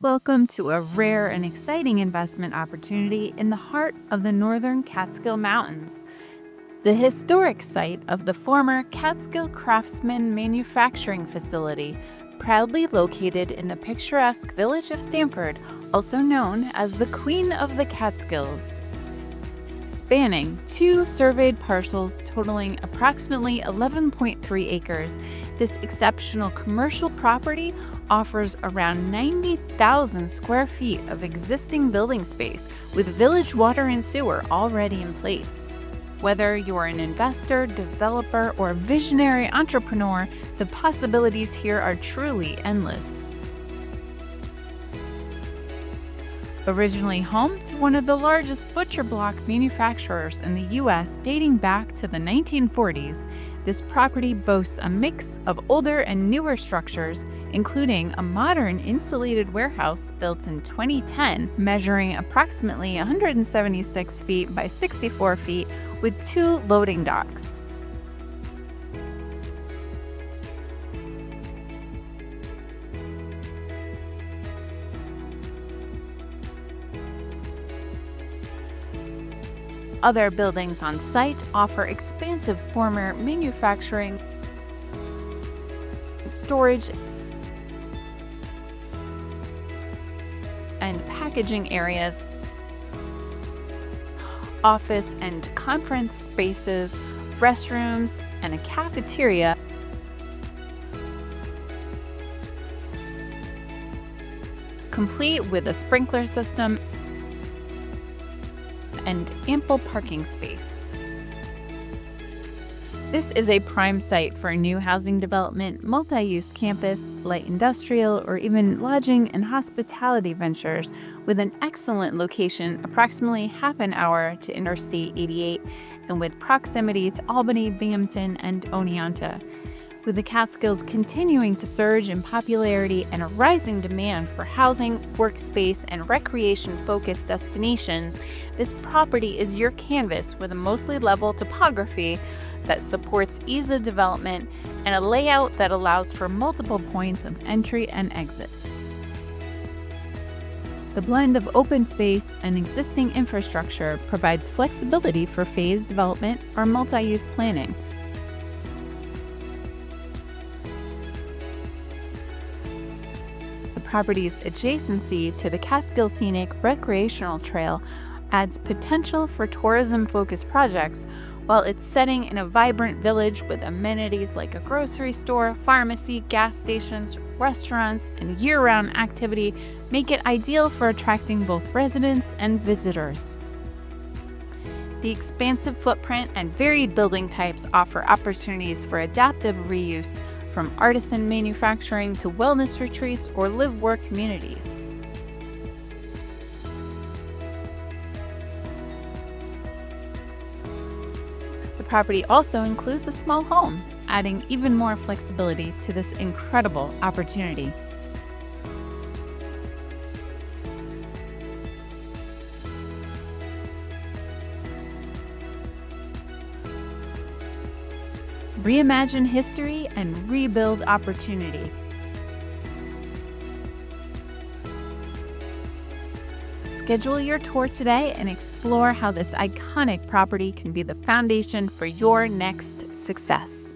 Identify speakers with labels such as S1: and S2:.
S1: Welcome to a rare and exciting investment opportunity in the heart of the northern Catskill Mountains. The historic site of the former Catskill Craftsmen manufacturing facility, proudly located in the picturesque Village of Stamford, also known as the Queen of the Catskills. Spanning 2 surveyed parcels totaling approximately 11.3 acres, this exceptional commercial property offers around 90,000 square feet of existing building space with village water and sewer already in place. Whether you're an investor, developer, or visionary entrepreneur, the possibilities here are truly endless. Originally home to one of the largest butcher block manufacturers in the U.S. dating back to the 1940s, this property boasts a mix of older and newer structures, including a modern insulated warehouse built in 2010, measuring approximately 176 feet by 64 feet with 2 loading docks. Other buildings on site offer expansive former manufacturing, storage, and packaging areas, office and conference spaces, restrooms, and a cafeteria. Complete with a sprinkler system and ample parking space. This is a prime site for a new housing development, multi-use campus, light industrial, or even lodging and hospitality ventures, with an excellent location approximately half an hour to Interstate 88 and with proximity to Albany, Binghamton, and Oneonta. With the Catskills continuing to surge in popularity and a rising demand for housing, workspace, and recreation-focused destinations, this property is your canvas with a mostly level topography that supports ease of development and a layout that allows for multiple points of entry and exit. The blend of open space and existing infrastructure provides flexibility for phased development or multi-use planning. The property's adjacency to the Catskill Scenic Recreational Trail adds potential for tourism-focused projects, while its setting in a vibrant village with amenities like a grocery store, pharmacy, gas stations, restaurants, and year-round activity make it ideal for attracting both residents and visitors. The expansive footprint and varied building types offer opportunities for adaptive reuse, from artisan manufacturing to wellness retreats or live-work communities. The property also includes a small home, adding even more flexibility to this incredible opportunity. Reimagine history and rebuild opportunity. Schedule your tour today and explore how this iconic property can be the foundation for your next success.